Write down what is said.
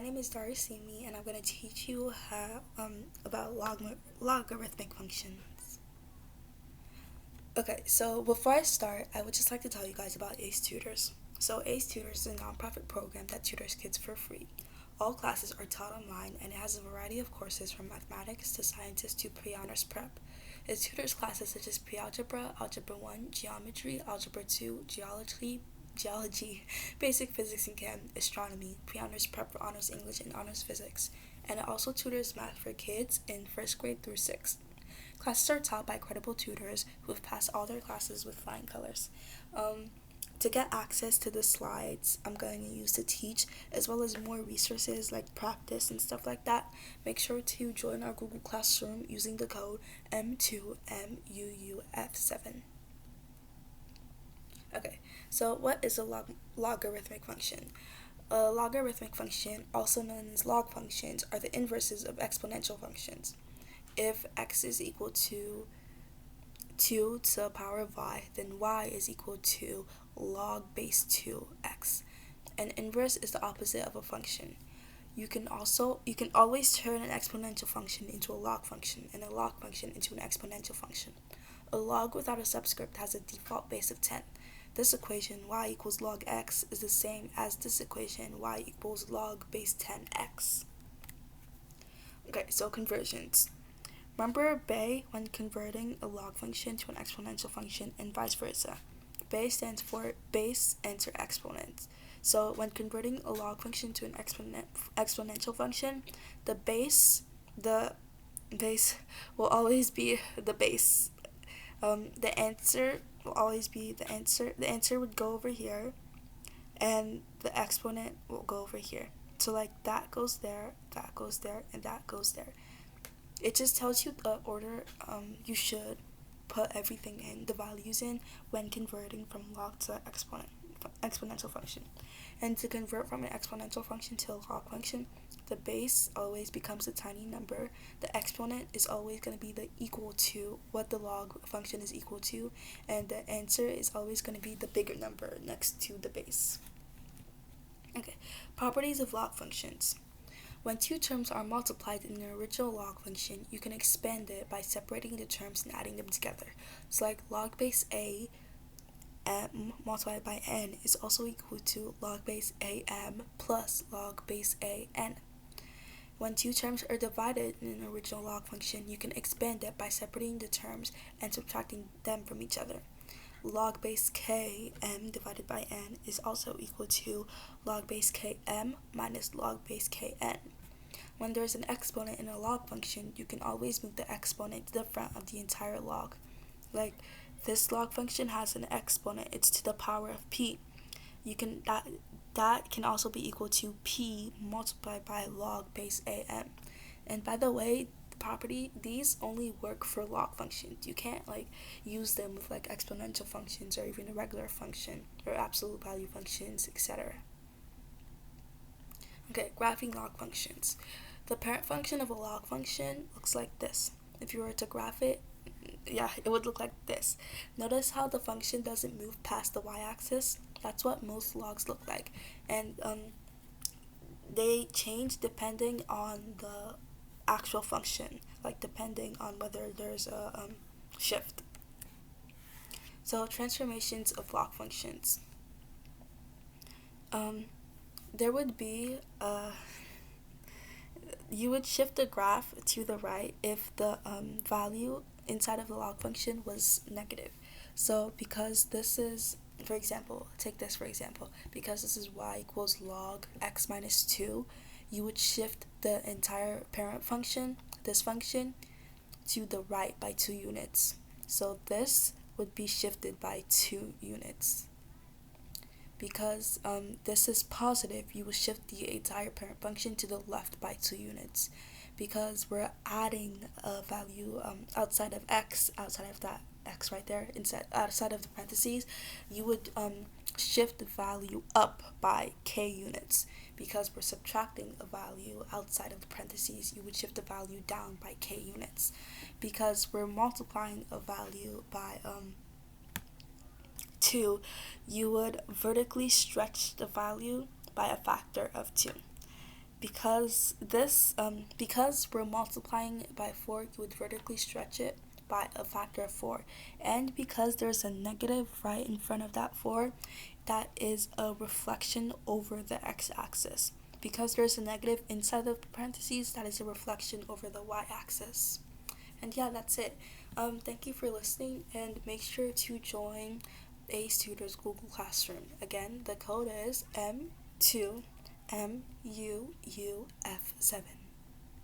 my name is Darasimi, and I'm going to teach you about logarithmic functions. Okay, so before I start, I would just like to tell you guys about ACE Tutors. So ACE Tutors is a nonprofit program that tutors kids for free. All classes are taught online, and it has a variety of courses from mathematics to sciences to pre-honors prep. It tutors classes such as pre-algebra, algebra 1, geometry, algebra 2, geology, basic physics and chem, astronomy, pre-honors prep for honors English and honors physics, and it also tutors math for kids in first grade through sixth. Classes are taught by credible tutors who have passed all their classes with flying colors. To get access to the slides I'm going to use to teach, as well as more resources like practice and stuff like that, make sure to join our Google Classroom using the code M2MUUF7. Okay, so what is a logarithmic function? A logarithmic function, also known as log functions, are the inverses of exponential functions. If x is equal to 2 to the power of y, then y is equal to log base 2x. An inverse is the opposite of a function. You can always turn an exponential function into a log function and a log function into an exponential function. A log without a subscript has a default base of 10. This equation, y equals log x, is the same as this equation, y equals log base 10x. Okay, so conversions. Remember BAE when converting a log function to an exponential function and vice versa. BAE stands for base enter exponent. So when converting a log function to an exponential function, the base will always be the base. The answer will always be the answer. The answer would go over here, and the exponent will go over here. So like that goes there, and that goes there. It just tells you the order you should put everything in, the values in, when converting from log to exponential function. And to convert from an exponential function to a log function, the base always becomes a tiny number. The exponent is always going to be the equal to what the log function is equal to, and the answer is always going to be the bigger number next to the base. Okay, properties of log functions. When two terms are multiplied in the original log function, you can expand it by separating the terms and adding them together. So like log base a m multiplied by n is also equal to log base am plus log base a n. When two terms are divided in an original log function, you can expand it by separating the terms and subtracting them from each other. Log base k m divided by n is also equal to log base k m minus log base k n. When there's an exponent in a log function, you can always move the exponent to the front of the entire log. Like this log function has an exponent, it's to the power of p. That can also be equal to p multiplied by log base am. And by the way, these only work for log functions. You can't use them with exponential functions or even a regular function or absolute value functions, etc. Okay, graphing log functions. The parent function of a log function looks like this. If you were to graph it, it would look like this. Notice how the function doesn't move past the y-axis? That's what most logs look like. And they change depending on the actual function, depending on whether there's a shift. So transformations of log functions. There would be you would shift the graph to the right if the value inside of the log function was negative. So because this is, for example, because this is y equals log x minus 2, you would shift the entire parent function, this function, to the right by 2 units. So this would be shifted by 2 units. Because this is positive, you will shift the entire parent function to the left by 2 units. Because we're adding a value outside of x, outside of that x right there, outside of the parentheses, you would shift the value up by k units. Because we're subtracting a value outside of the parentheses, you would shift the value down by k units. Because we're multiplying a value by 2, you would vertically stretch the value by a factor of 2. because we're multiplying it by 4, you would vertically stretch it by a factor of 4, and because there's a negative right in front of that 4, that is a reflection over the x-axis. Because there's a negative inside the parentheses, that is a reflection over the y-axis. And yeah, that's it. Thank you for listening, and make sure to join Ace Tutor's Google Classroom. Again, the code is M2MUUF7.